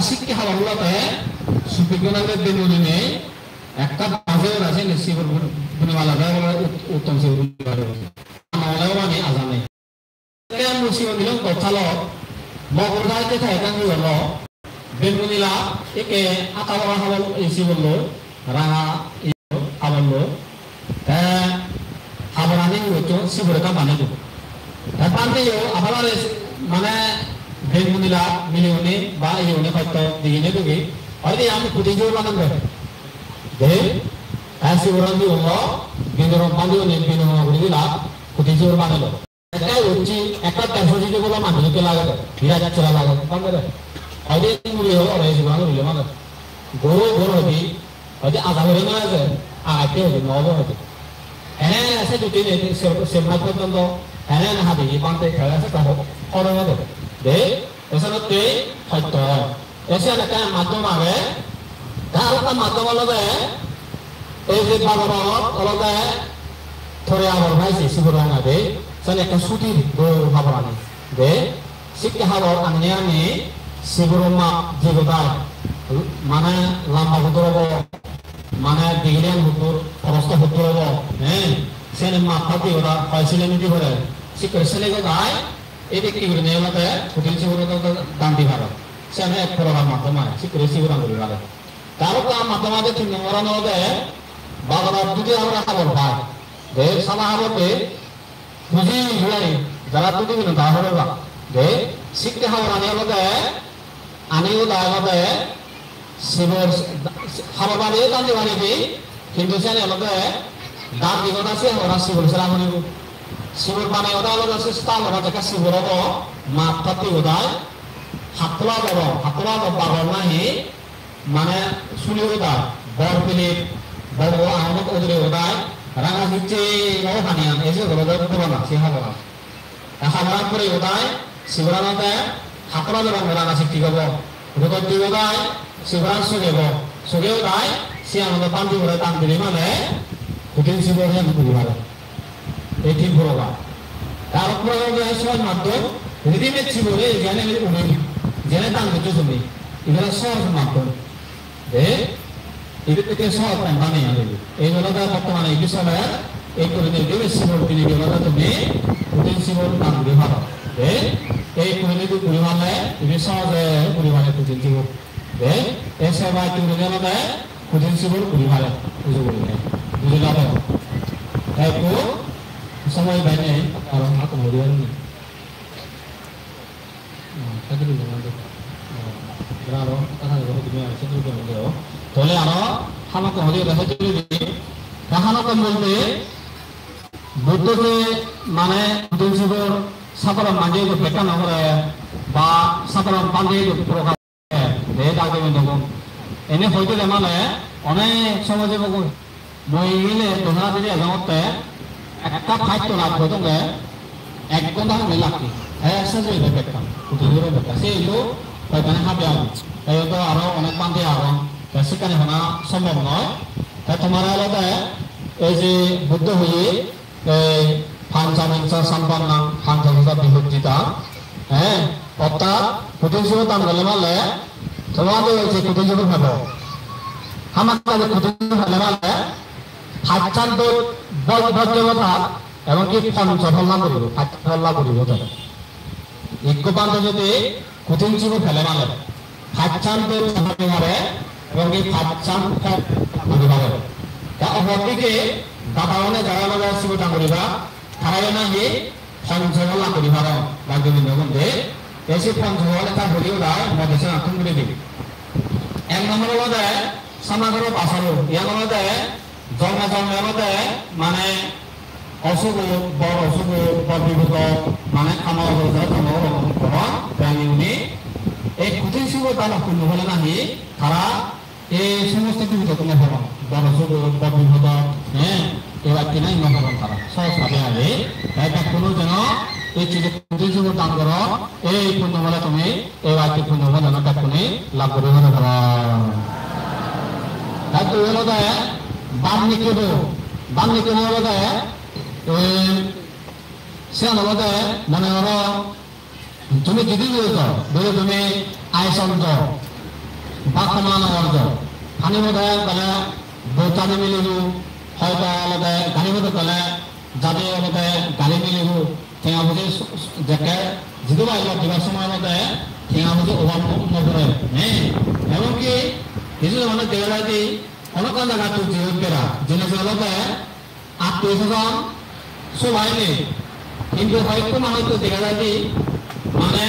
শিক্ষা হাওয়াগুলোতে সুপিগুণাকে বিনোদিনে একটা বাজে আছে নিশ্চিত বুনিমালা উত্তম শিব নলেও মানে আজানে মুসিব দিলাম কথালো মগরদাইতে থাইতাম হলো বেগুনিলা একে আতাবরা হাবল এসি বললো রাঙা হাবল হাবরানি হতো শিবরেখা বানিয়ে দেবো পান্তেও আবার মানে বেগুনিলা মিলিউনি বা ইউনি হয়তো দিনে দুগি হয়তো আমি কুটিজোর বানাবো দে শিবরানি হলো বিন্দুরম বান্ধবী বিন্দুলা কুটিজোর বানালো এটা হচ্ছে একটা টেনশন দিতে বলো মানুষকে লাগাবে ফিরা যাচ্ছে লাগাবে বান্ধবে হয়তো মুড়ি হলো অনেক শিবরানি হইলে মানে গরু গরু হবি হয়তো আধা হয়ে না আছে আগে হবে নব হবে এনে আছে দুটি সেমনা পর্যন্ত এনে না হাবি বান্ধে খেলা আছে তা অনেক হবে দে এসে সত্য এসে একটা মাধ্যম আগে তার একটা মাধ্যম আলাদা এই যে ভাগবত আলাদা থরে আবার ভাইছে শিবরাং আগে সেটা একটা ছুটির খবর আনে দে শিক্ষা খবর আনলে আমি শিবরমা জীবদায় মানে লম্বা হুতুর হব মানে ডিগ্রিয়ান হুতুর অবস্থা হুতুর হব হ্যাঁ সেনে মাথা দিয়ে ওরা পাইছিলে নিতে পারে শিক্ষা ছেলে গায় এই ব্যক্তি করে নিয়ে মতে কুটির শিবর দান্তি ভালো সেনে এক প্রকার মাধ্যমে শিক্ষা শিবরাং করে ভালো তারপর মাধ্যমে তিন নম্বর নদে বাগলার দুটি আমরা খবর পাই দে সালা হাবতে বুঝি হুয়াই যারা দুটি কিন্তু তা হবে বা দে শিক্ষা খবর আনিও দাঁড়াবে শিবর খবর বানিয়ে দাঁড়িয়ে বানিয়ে কিন্তু সেনে আলাদা দাঁত দিগত আছে ওরা শিবর সেরা বানিব শিবর বানিয়ে ওটা আলাদা আছে স্থান ওরা থেকে শিবর হব মাথাতে ওদায় হাতলা বাবার নাহি মানে শুনি ওদায় বড় পিলে বড় আহমদ ওদের ওদায় রাঙা হচ্ছে নব হানিয়ান এসে গলদের পুরানা সে হাবরা হাবরা করে ওদায় শিবরানাতে হাতলা দেব রাঙা শিক্ষি হব রোগত দিব ওদায় শিবরান সুগেব সুগে ওদায় সে আমাদের পান্তি করে টান দিলে মানে কুটির শিবর হেন করি ভালো এই ঠিক ভরবা তারপরে সময় মাধ্যম রেডিমেড শিবরে জেনে উনি জেনে টান দিতে তুমি এগুলো সহজ মাধ্যম এটা সহজ বানিয়ে আনবে এই জন্য বর্তমানে এই বিষয়ে এই করে দিলে শিবর তিনি বেলা তুমি কুটির শিবর টান দিয়ে ভালো এই করে যদি পরিমাণে এটা সহজে পরিমাণে কুটির শিবর এই সেবা তুমি জানাতে কুটির শিবর পরিমাণে বুঝে বলবে বুঝে যাবে একটু সময় বাইরে কারণ হাত মরিয়া নেই তাহলে আরো হামাকে হরিয়ে দেখা হামাকে বলতে বুদ্ধকে মানে শিবর সাধারণ মাঝে বেকা নগরে বা সাধারণ পাঞ্জে প্রকাশ এনে হইতে মানে অনেক সময় যাব মই গেলে তোমরা যদি এজনতে একটা ফাইট লাভ হতো এক ঘন্টা হলে লাগবে হ্যাঁ আসলে বেকা কুটিরে বেকা সেই লোক হয়তো হাবে এই তো আরো অনেক পান্তে আরো সেখানে হওয়া সম্ভব নয় তাই তোমার আলাদা এই যে বুদ্ধ হয়ে পাঞ্চামিংসা সম্পন্ন পাঞ্চামিংসা বিভক্তিতা হ্যাঁ অর্থাৎ কুটির শিব দান গেলে মারলে তোমাদের হয়েছে কুটির শিব ভাব আমার কুটির শিব হলে মারলে ফাইচান্ত বজ্রতা এমনকি পঞ্চফল্লা করিব ফাইফল্লা করিব ইজ্ঞপান্ত যদি কুটির শিব ফেলে মারলে ফাইচান্ত মারে এবং এই ফাইচান্ত করিবারে অপরদিকে দাদাওয়ানে যারা লগা শিব দান করিবা তারাই না গিয়ে পঞ্চফল্লা করিবার রাজ্যবৃন্দ মধ্যে এসে পঞ্চফলে তার হরিও দায় মদেশে আত্ম করে দিবি এক নম্বর মধ্যে সমাগর আসারো ইয়ার মধ্যে জন্মের মধ্যে মানে অশুভ বড় অশুভ বড় বিভূত মানে আমার উনি এই কুটির শিব তারা পূর্ণ হলে নাহি তারা এই সমস্ত বিভূত কোনো হরণ বড় অশুভ বড় বিভূত হ্যাঁ এবার কিনা ইমান হরণ তারা সহজভাবে আগে তাই কোনো যেন এই চিঠি কুটির শিব দান করো এই পূর্ণ হলে তুমি এই বাক্য পূর্ণ হলে যেন তুমি লাভ করে হলে ধর তাই তো হলো দেয় বাল্মীকি হলো দেয় সে হলো দেয় মনে হলো তুমি যদি বলতো বলে তুমি আয়সন্ত বাকমান অর্জ খানি মধ্যে গলে বৌতানি মিলিব হয়তো আলাদা গাড়ি মধ্যে গলে যাবে আলাদা গাড়ি মিলিব ঠেঙা বুঝে দেখে যেহেতু বাইল দিবার সময় মধ্যে ঠেঙা বুঝে অভাব নগরে হ্যাঁ এমনকি কিছু মানে দেখা যায় যে অনেক জায়গা তো জীবকেরা জেনে আলাদা আত্মীয় স্বজন সবাই নেই কিন্তু হয়তো না হয়তো দেখা যায় যে মানে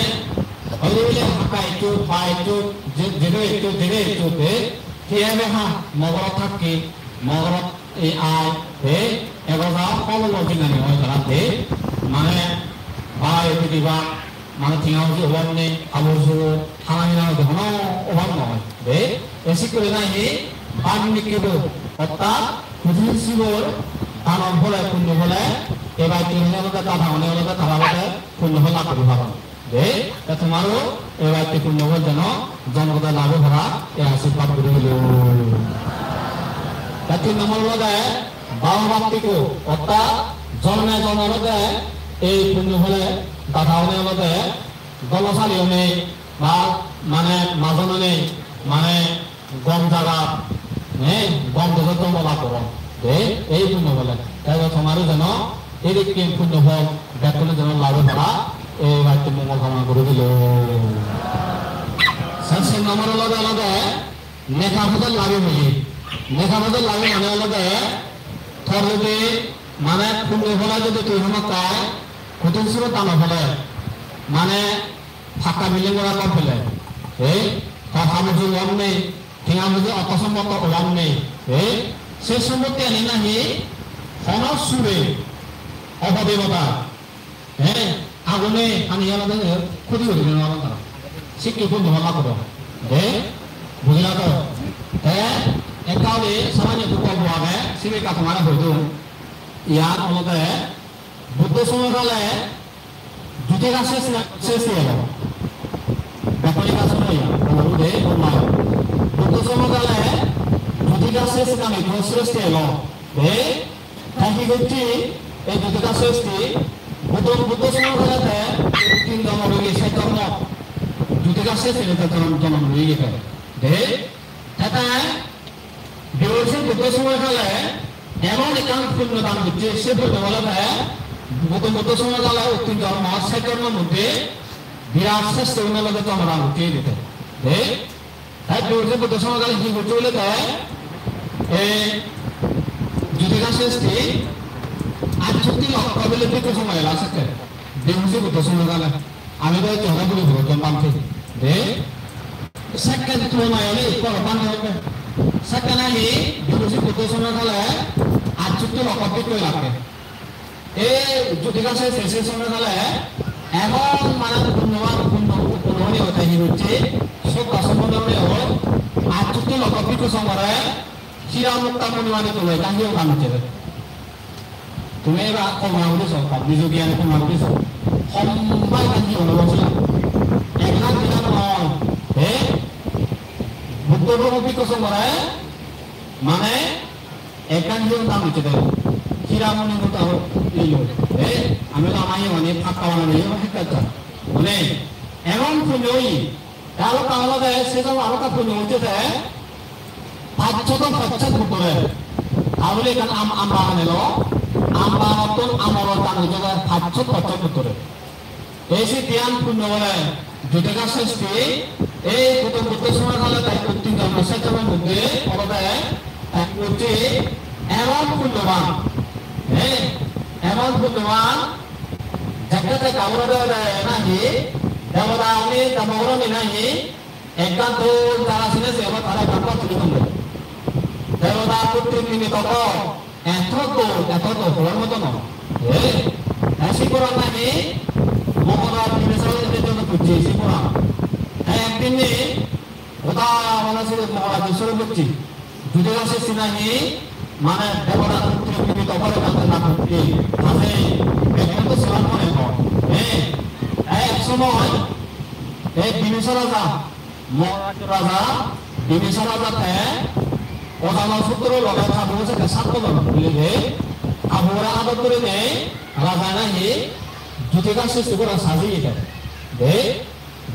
হয়তো হাঁকা একটু বা একটু যেটা একটু ধীরে একটুতে সেভাবে হ্যাঁ মগরত থাকি মগরত এই আয় হে এগোটা কলম কিনানি হয় তারাতে মানে বা এটি বা মানে ঠিঙা হচ্ছে অভাব নেই আবর সুর খানা মিনা কোনো অভাব নয় হে এসি করে নাই বাল্মীকিব অর্থাৎ পৃথিবীর শিবর দানব হলে পুণ্য হলে এবার তিন হলে তা ভাঙনে হলে তারা হলে পুণ্য হল লাভ ভাবন যে তোমারও এবার পুণ্য হল যেন জনগতা লাভ ভরা এ আশীর্বাদ করে দিল 3 নম্বর হলে বাহবাপ্তিকো অর্থাৎ জন্মে জন্মে এই পুণ্য হলে দাদা হলে গণশালীও নেই বা মানে মাঝনে নেই মানে গম জায়গা হ্যাঁ গম যত বলা করো এই পুণ্য বলে তাই তোমারও যেন এদিকে পুণ্য ফল বেতনে যেন লাভ করা এই বাড়িতে মঙ্গল কামনা করে দিল 7 নম্বর আলাদা আলাদা নেখা ফসল লাগে বুঝি নেখা ফসল লাগে মানে আলাদা থর যদি মানে পুণ্য ফলা যদি তুই সময় পায় কুতুব সুর টানো ফেলে মানে ফাঁকা বিল্ডিং করা কম ফেলে এই তার সামুদ্রিক অভাব নেই ঠিঙা বুঝে অপসম্মত অভাব নেই এই সে সম্পত্তি আনি নাহি হনর সুরে অপদেবতা হ্যাঁ আগুনে আমি আলাদা ক্ষতি করে দিলেন আলাদা শিক্ষি খুব ভালো করো হ্যাঁ বুঝলা তো হ্যাঁ একাউলে সামান্য দুঃখ হবে শিবের কাছে মারা হইতো ইয়ার আমাদের বুদ্ধ সময়কালে দুটি গাছ শেষ হয়ে গেল ব্যাপারী গাছ নয় বুদ্ধ সময়কালে দুটি গাছ শেষ নামে শ্রেষ্ঠ এলো থাকি করছি এই দুটি গাছ শেষটি বুদ্ধ সময়কালে 3 জন্ম রয়ে গেছে জন্ম দুটি গাছ শেষ এলে জন্ম রয়ে গেছে এটা বিবর্ষণ বুদ্ধ সময়কালে এমন একান্ত পুণ্য দান করছে সে পুণ্য বলে বুদ্ধ সময়কালে 3 জন্ম 6 জন্মের মধ্যে বিরাট শ্রেষ্ঠ উন্নয়ন জন্মদান করতে দিতে তাই বিবর্ষণ বুদ্ধ সময়কালে কি করতে বলে যুধিকা শেষটি 68 লক্ষ বলে দীর্ঘ সময় এলা থাকে বিবর্ষণ বুদ্ধ সময়কালে আমি তো চন্দ্রপুরি ভগবান পান্থে সেকেন্ড তুলনায় হলে পান হবে সেকেন্ড আহি বিবর্ষণ বুদ্ধ সময়কালে 68 লক্ষ বিক্রি লাগে এই যুধিকা শেষের সময়কালে এমন মানে পুণ্যবান হতে হচ্ছে সব সম্বন্ধে হল 68 লক্ষ বিক্রি সময় হিরামুক্তা মণিমানি তোলে কাহিও গান হচ্ছে তুমি এবার কমা বলেছ নিজ জ্ঞানে কমা বলেছ সম্বাই কাহি অনুভব একলাখ দিনা নয় হে বুদ্ধ বিক্রি সময় মানে একাধিক দাম হচ্ছে হিরামণি মতো আমি তো আমায় মানে ফাঁকা বানানো মানে এমন পুণ্যই আরো তাহলে সেসব আরো তা পুণ্য হচ্ছে 500 করে তাহলে এখানে আমরা আনেল আমরা মতন আমার দান হচ্ছে 500 করে এই সে ধ্যান পুণ্য বলে দুটা শেষটি এই বুদ্ধ সময় কালে তাই 3 জন্ম 6 জন্মের মধ্যে করছে এমন পুণ্যবান হ্যাঁ এমন পুণ্যবান যাকে কামড় দেওয়া যায় নাহি দেবতা আমি কামড় নাহি একান্ত যারা শুনেছে এবার তারা কামড় তুলে দেবে দেবতা প্রত্যেক দিনে তত এত তো হওয়ার মতো নয় এসি করা নাহি মমতার বিবেচনের জন্য করছি এসি করা একদিন ওটা মানে ছিল মহারাজেশ্বর করছি দুটো গাছে নাহি মানে দেবতা প্রত্যেক তখন কাছে না করছি মানে এখন তো সেবা মনে হয় এক সময় এই বিমেশ্বর রাজা মহারাজ রাজা বিমেশ্বর রাজাতে অজানা সূত্র লগায় খাবো সেটা 7 জন বলে আবহাওয়া আদর করে নেই রাজা নাহি দুটি গাছ সৃষ্টি করে সাজিয়ে দেয়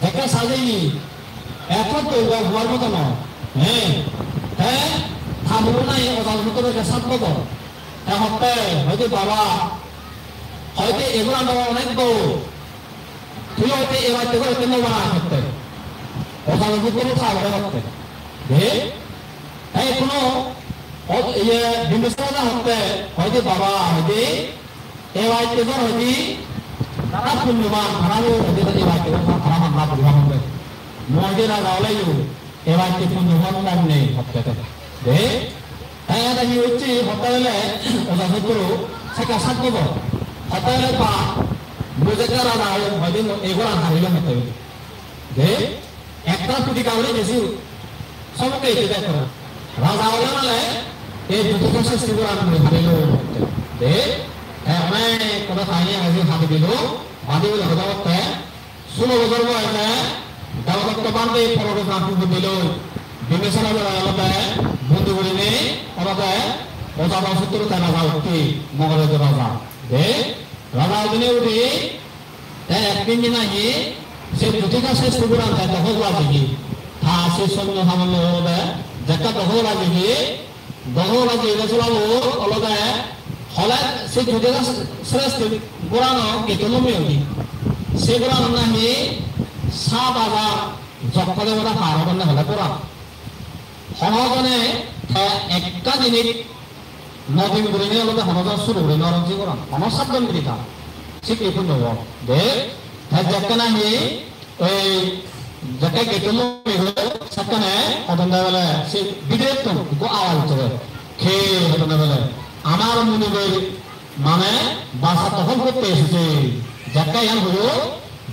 দেখে সাজিয়ে এত তৈরি হওয়ার মতো নয়। হ্যাঁ হ্যাঁ থামবো নাই অজাল ভিতরে সাত কত হতে হয়তো বাবা হয়তো এগুলো আমরা অনেক দৌড় তুই হয়তো এবার থেকে হয়তো নেওয়া করতে অজাল ভিতরে খাওয়া করতে হ্যাঁ কোনো ইয়ে বিবেচনা হতে হয়তো বাবা হয়তো এবার থেকে হয়তো তারা পুণ্যবান খারাপ হতে এবার থেকে খারাপ আমরা পরিবার হবে মহিলা গাওয়ালাইও এবার থেকে পুণ্যবান নাম নেই হতে দে তাই এটা কি হচ্ছে হতে হলে ওটা ভিতর সেটা সাত দেব হতে হলে বা বুঝেতে রাজা হয়তো এগুলো হারিয়ে হতে হবে দে একটা পুটি কাউরে বেশি সবকে এটা দেখো রাজা হলে মানে এই দুটো কাছে সেগুলো আমি হারিয়ে হতে দে হ্যাঁ অনেক কথা খাইনি আগে হাতে দিল হাতে দিল হতে হতে 16 বছর বয়সে দেবদত্ত বান্ধে পরবর্তী নাটক দিল বিবেচনা আলাদা বন্ধু করে নেই আলাদা ওটা সূত্র তাই রাজা উঠি মগলের রাজা দে রাজা দিনে উঠি তাই একদিন দিন আগে সে দুটিকা শেষ করে আনতে দখল রাজি থা সে সৈন্য সামান্য হবে যেটা দখল রাজি গেছিলাম আলাদা হলে সে দুটিকা শ্রেষ্ঠ গোড়ানো কেতন মেয়ে সে গোড়ানো নাহি 7,000 যক্ষদে ওরা পার হবেন না হলে পুরা সহজনে একটা জিনিস নদীন করে নিয়ে আলাদা সমাজ শুরু করে নরঞ্জি করান আমার সাবধান করিতা ঠিক এই পূর্ণ দে যাকে নাহি ওই যাকে কেটল সেখানে হতন্দা বলে সে বিদেশ তো আওয়াজ হচ্ছে খেয়ে হতন্দা বলে আমার মনে করি মানে বাসা দখল করতে এসেছে যাকে ইয়ান হলো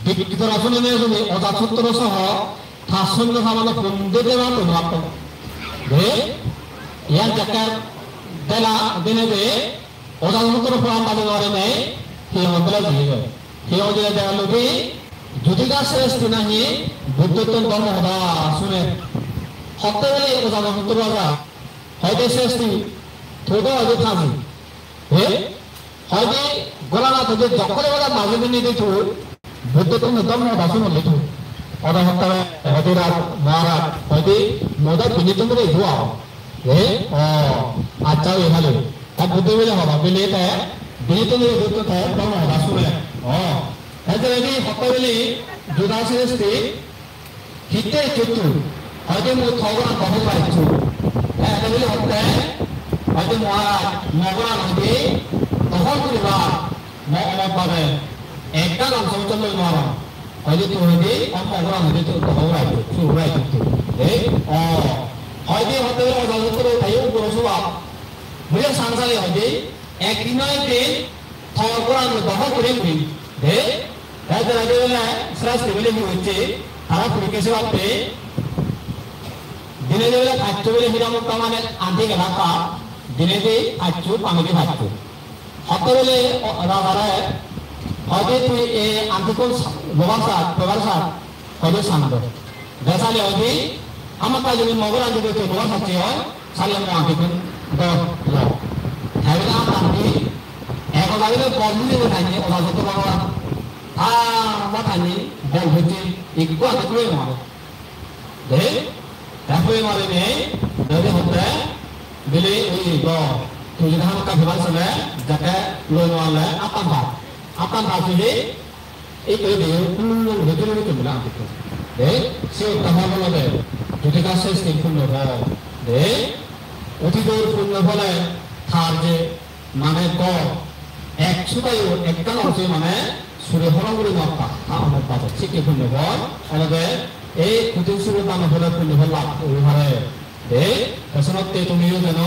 বিকৃত রাসনে নিয়ে যদি অজাতত্র সহ থাসন্য সামান্য বন্ধে দেওয়া তো মাত্র দে ইয়ান যাকে দেলা দিনে দে অজাতত্র ফলাম বাদে ধরে নেই সেই অঞ্চলে দিয়ে যায় সেই অঞ্চলে দেখা লোকে যদি গা শ্রেষ্ঠ নাহি বুদ্ধত্ব ধর্ম হবা শুনে হতে গেলে অজাতত্র রাজা হয়তো শ্রেষ্ঠী থোক হয়তো থাকি হয়তো গোলা না থেকে যখন ওরা মাঝে দিনে দিত বুদ্ধত্ব ধর্ম হবা শুনে লিখু অদা হতে হয়তো রাত মহারাজ হয়তো মোদা কিনে তুমি ধোয়া আচ্ছা এভাবে আর বুদ্ধ বলে হবা বলে এটা বিয়ে তুমি বুদ্ধ ধর্ম হবা শুনে হয়তো এটি হতে বলে যোদা শ্রেষ্ঠী হিতে চতুর হয়তো মই থগরা দখল পাইছো এটা বলে হতে হয়তো মহারাজ নগরা নদী দখল করিবা মহম্মদ পাবে একটা অংশ চল মহারাজ হয়তো তো হইতে নগরা নদী তো দখল রাখতো শুরু রাখতো হয়তো হতে অজাতত্র তাইও পৌরসভা বুঝে সাংসারে হয়তো একদিন দিন থগরা দখল করে করি রাজা রাজা বলে শ্রেষ্ঠ বলে কি হচ্ছে তারা পরীক্ষা ভাবতে দিনে বেলা খাচ্ছ বলে হিরামত মানে আনতে গেলা তা দিনে দিয়ে খাচ্ছ পানিতে খাচ্ছ হতে বলে রাজারা হয়তো তুই আনতে কোন ব্যবহার সার হয়তো সানবে দেশালে হয়তো আমার কাছে যদি মগর আনতে তো ব্যবহার সাথে হয় সালে মো আনতে কোন হ্যাঁ আনতে এখন লাগলে বন্ধু দেবে থাকি ওরা যত বাবা matanya dan hujung ikut atau kue mana, deh, tapi mana ni dari hotel beli ini go, tujuh hari makan bulan sana, jaga luar mana, apa sih? Itu dia, betul bilang itu, deh, siapa tahu mana deh, jadi kasih setimpun loh, deh, uti dulu pun boleh, tarje mana go, sudah ekkan orang mana সুরে হরগুলি মাপা আমার পাতা ঠিক পূর্ণ ফল আমাদের এই কুটির সুরে দান হলে পূর্ণ ফল লাভ ওইভাবে এই পেছনতে তুমিও যেন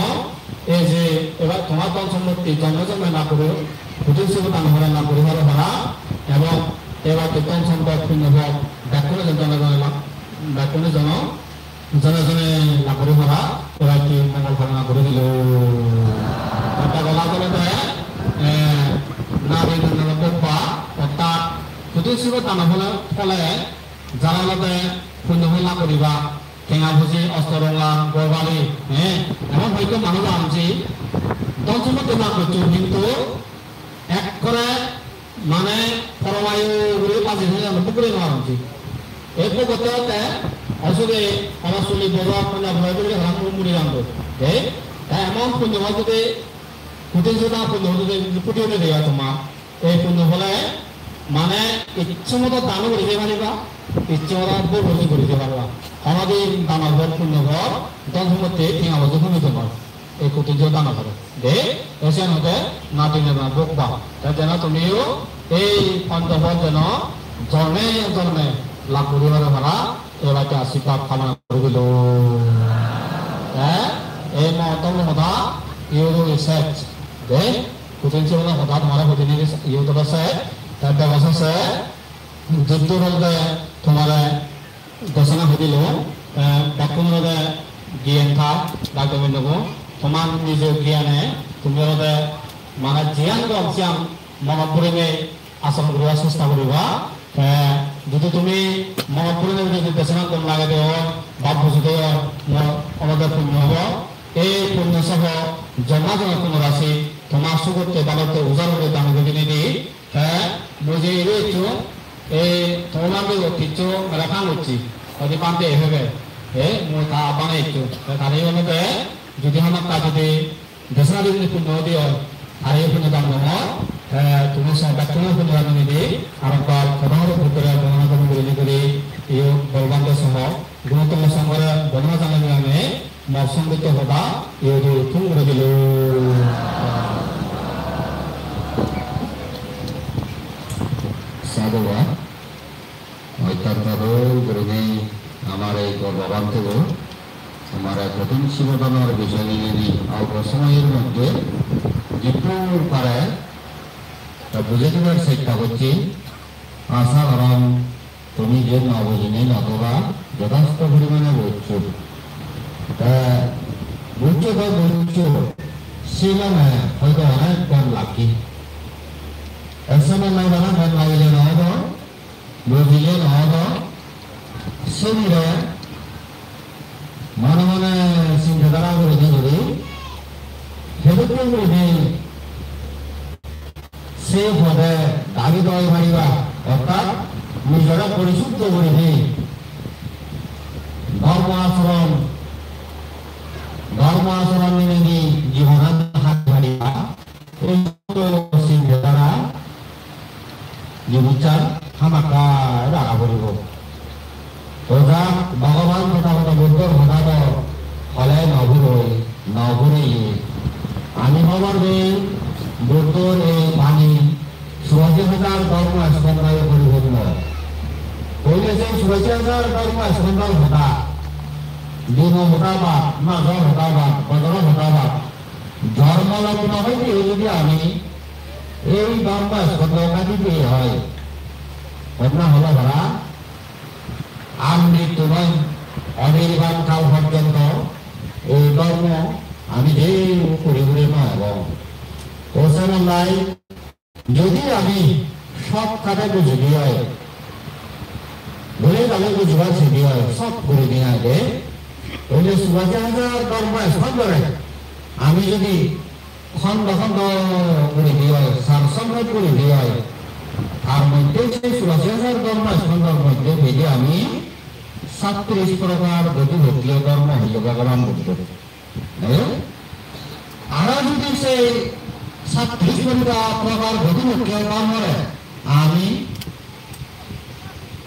এই যে এবার তোমার দল সম্মতি জন্ম না করে কুটির সুরে দান হলে না পরিবার ভরা এবং এবার কীর্তন সম্পদ পূর্ণ ফল ব্যাকুণে ব্যাকুণে জনে জনে না করে ভরা এবার কি মঙ্গল ভাবনা করে দিল একটা গলা করে দেয় নারী পা অর্থাৎ কুটির শিব টানা ফলে যারা লগে পুণ্যহল্লা করিবা ঠেঙা ভুজি অস্তরঙ্গা গড়বালি এমন হয়তো মানুষ আনছি দশমত না করছো কিন্তু এক করে মানে পরমায়ু পাঁচি হয়ে পুকুরে নেওয়া আনছি এরপর করতে হতে আসলে আমার চলি বড় আপনার ভয় করে হারাম মুড়ি রাখবো এমন পুণ্য হয় যদি কুটির না পুণ্য হতে কুটি হতে দেওয়া তোমার এই পুণ্য হলে মানে ইচ্ছে মতো দানও করিতে পারিবা ইচ্ছে মতো বর্জন করিতে পারবা আমাদের দানা ঘর পুণ্য ঘর দশ মধ্যে ঠিক আমাদের শুনিতে পারো এই কুটির দানা ঘরে এসে হতে না দিনে না বকবা তাই যেন তুমিও এই পঞ্চফল যেন জন্মে জন্মে লাভ করিবার ভাড়া এবারকে আশীর্বাদ কামনা করিল এই মহত্ব কথা ইউরো রিসার্চ কুটির কথা তোমার প্রতিনিধি ইউটিউব আছে তার ব্যবস্থা আছে যুদ্ধ বলতে তোমার ঘোষণা হইল ডাক্তার জ্ঞান থাক ডাক্তার নেব তোমার নিজের জ্ঞানে তুমি মানে জ্ঞান অংশান মনত পড়ে আচরণ করা চেষ্টা করিবা যদি তুমি মনত পড়ে যদি ঘোষণা কম লাগে দেও বাপ বুঝতে আমাদের পুণ্য হব এই পুণ্য সহ জন্মাজন্য কোনো রাশি তোমার সুগতে বালতে উজাড় করে দান প্রতিনিধি বুঝে রয়েছ এই তোমার ঐতিহ্য রেখা করছি অতি পান্তে এভাবে তা বানাইছো তারই মধ্যে যদি আমার তা যদি ঘোষণা যদি পুণ্য দিও আর এই পুণ্য দান তুমি ব্যক্তিগত পুণ্য দান নিদি আর প্রধান পুত্রে গণনা করে করে এই বলবান্ধ সহ গুণতম সংঘরে গণনা জানানি আমি মৎসঙ্গিত হবা এই তুম করে দিল সাধুবা অত্যন্ত গুরুজি আমার এই ভগবান থেকে আমার প্রথম শিবদানের বিষয় নিয়ে অল্প সময়ের মধ্যে দীপুর পারে বুঝে দেওয়ার চেষ্টা করছি আশা করম তুমি যে নবজিনে নতবা যথেষ্ট পরিমাণে বুঝছো বুঝছো তো বুঝছো সেখানে হয়তো অনেক গান লাগি একসময় নাই বানা গান লাগিলে নহব বুঝিলে নহব সেমিরে মনে মনে চিন্তাধারা করে ধরি সেদিকে করে সে পদে দাবি দেওয়াই পারিবা অর্থাৎ নিজেরা পরিশুদ্ধ করে ধর্ম আচরণ নিয়ে জীবন হাত পারিবা এই চিন্তাধারা যে বিচার হামাকায় রাখা পড়ব ওজা ভগবান কথা কথা বুদ্ধর কথা ফলে নঘুরে আমি খবর দিই বুদ্ধর এই বাণী ৮৬,০০০ ধর্ম স্পন্দায় পরিপূর্ণ হইলে সেই ৮৬,০০০ ধর্ম স্পন্দাল হতা দিন হতাবাদ মাঝর হতাবাদ বদর হতাবাদ ধর্মলগ্ন হইতে যদি আমি এই ধর্ম স্পন্দকাদিতে হয় ঘটনা হলো ধরা আমৃত্যু নয় অনির্বাণ কাল পর্যন্ত এই ধর্ম আমি যে করে ঘুরে নয় এবং ওখানে নাই যদি আমি সব কাজে বুঝি হয় বলে তাহলে বুঝবার সেটি হয় সব করে দিয়ে আগে ওই ৮৬,০০০ ধর্ম স্পন্দ আমি যদি খন্ড খন্ড করে দিয়ে হয় সারসংঘাত করে দিয়ে হয় তার মধ্যে সেই ৮৬,০০০ ধর্ম স্পন্দর মধ্যে ভেদে আমি ৩৭ প্রকার গতিভক্তীয় ধর্ম হইল ভগবান বুদ্ধ আরো যদি সেই ৩৭ প্রকার গতিভক্তীয় ধর্মরে আমি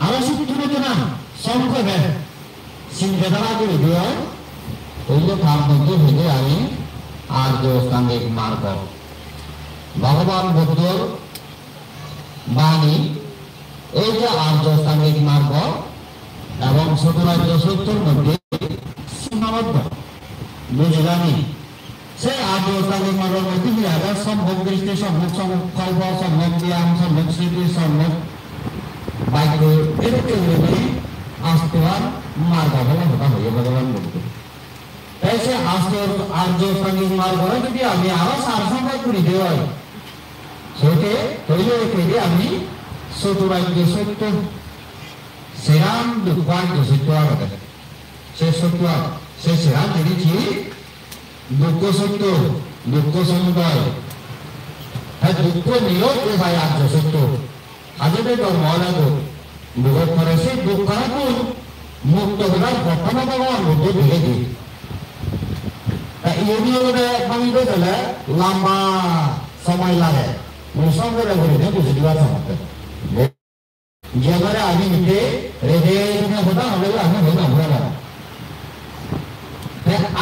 আরো শিক্ষিত না সংক্ষেপে চিন্তাধারা করে দিয়ে হইলে তার মধ্যে ভেদে আমি আর্য অষ্টাঙ্গিক মার্গ ভগবান বুদ্ধর বাণী এই যে আর্য অষ্টাঙ্গিক মার্গ এবং চতুরার্য সত্যের মধ্যে সীমাবদ্ধ বুঝে জানি সেই আর্য অষ্টাঙ্গিক মার্গের মধ্যে সম্ভব দৃষ্টি সম্ভব সংকল্প সম্ভব ব্যায়াম সম্ভব স্মৃতি সম্ভব বাক্য এরকম আসতে মার্গ বলে হতা হয়ে ভগবান বুদ্ধ তাই সে আর্য অষ্টাঙ্গিক মার্গ যদি আমি আরো সারসংখ্যা করে দেওয়া সেটা হইলে আমি চতুরার্য সত্য শ্রীরাম দুঃখার্য সত্য সে সত্য সে শ্রীরাম জেনেছি দুঃখ সত্য দুঃখ সমুদয় দুঃখ নিয়োগ ভাই আর্য সত্য আজকে ধর্ম লাগো দুঃখ করে সেই দুঃখ মুক্ত হবার প্রথমে ভগবান বুদ্ধ দিয়েছি তা ইনি হলে ভাঙিতে গেলে লম্বা সময় লাগে মুসম করে ঘুরিতে বুঝে দিবার সমর্থ যেবারে আমি নিতে রেখে হতা হলে আমি হতা ভরা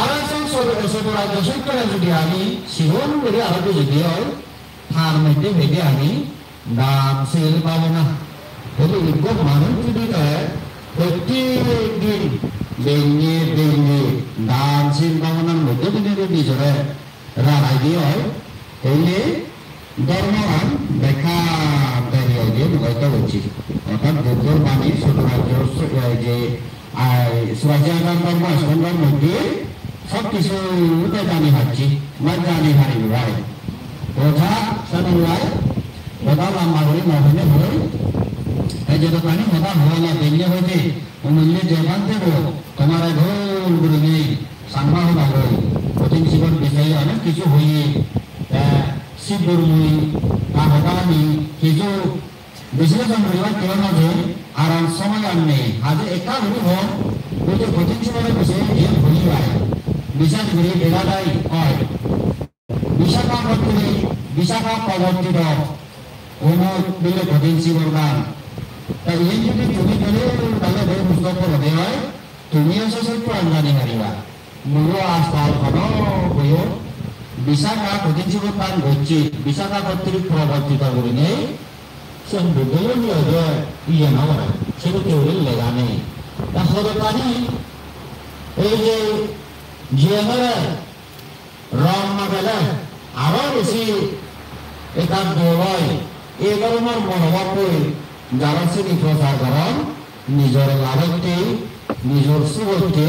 আড়াইশো রাজ্য করে যদি আমি শিবন করে আরো যদি হয় তার মধ্যে ভেবে আমি দাম সেল পাবো না কিন্তু ইজ্ঞ মানুষ যদি প্রত্যেক দিন বেঙ্গে দাম সেল পাবো না মধ্যে দিনে নিজরে রাড়াই দিয়ে হয় তাইলে ধর্মগান দেখা দাঁড়িয়ে দিয়ে হয়তো হচ্ছি অর্থাৎ বুদ্ধর বাণী ছোট রাজ্য যে সুরাজিয়াগান ধর্ম ইসলাম মধ্যে সব কিছু জানি হারছি বা জানি হারি ভাই ওঠা সানুলাই ওটা লম্বা করে নভেনে হয়ে এই যে দোকানে ওটা হওয়া বেরিয়ে হয়েছে মূল্যে যেমন দেব তোমার ঘোল করে নেই সাংমা হওয়া হই কঠিন জীবন বিষয়ে অনেক কিছু হইয়ে শিবগুরুমুই হতানি কিছু বিশ্লেষণ করিবার কেউ নজর আর সময় আর নেই আজ একা হলি হোক ওই যে কঠিন জীবনের বিষয়ে যে ভুলি হয় বিশেষ করে বেলাদাই হয় বিশাখা প্রবর্তিত অনুর মিলে কঠিন জীবন গান তাই এই যদি তুমি বলে তাহলে বই পুস্তক হতে হয় তুমিও সত্য আমদানি হারিবা মূল আস্থার ঘন বইও বিশাখা কঠিন জীবন গান ঘটছে বিশাখা কর্তৃক প্রবর্তিত করে নেই সে বুদ্ধের ইয়ে নয় সেটা কেউ লেগা নেই তা হতে পারি এই যে জিয়ারে রং না গেলে আরো বেশি একার দৌড়ায় এই ধরনের মনোভাব করে যারা শ্রেণী প্রচার করেন নিজের লাভকে নিজের সুখকে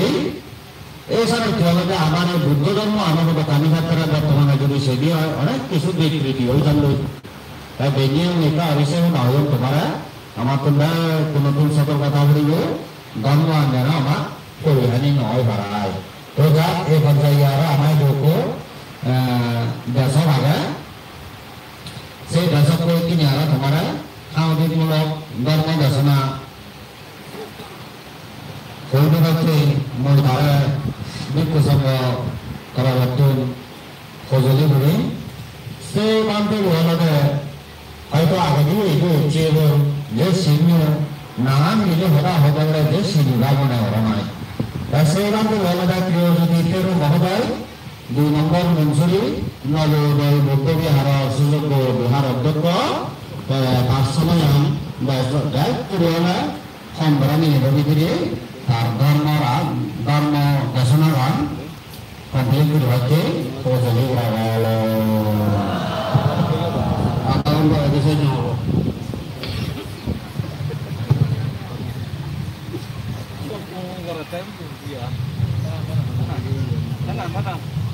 এছাড়া কি হবে আমার বুদ্ধ ধর্ম আমার কানি ক্ষেত্রে বর্তমানে যদি সেটি হয় অনেক কিছু বিকৃতি ওই জন্য তাই বেরিয়ে এটা অবশ্যই না হয়ে তোমারা আমার তোমরা কোনো কোন সতর্কতা বলিব ধর্ম আঞ্জানা আমার পরিহানি নয় বাড়ায় তো যা এই পর্যায়ে আর আমার লোক দেশ ভাগে সেই দেশক কিনে আর তোমারা সামাজিকমূলক ধর্ম দেশনা করতে মই তারা বিক্ষসঙ্গ করাবর্তন সজলি করে সেই মানতে বলতে হয়তো আগে দিয়ে এটা হচ্ছে এবং যে সিংহ নানান মিলে হতা হতে গেলে যে সিংহ মনে হলো নয় তা সেই মানতে বলতে কেউ যদি তেরো মহোদয় 2 নম্বর মঞ্জুরি নবোদয় বৌদ্ধ বিহার সুযোগ্য বিহার অধ্যক্ষ তার সময় পুরোনা সম্ভ্রামী নির্বাহী তার ধর্ম দেশনা গান কমপ্লিট করে হচ্ছে পৌঁছলে বিষয় নেব Mana?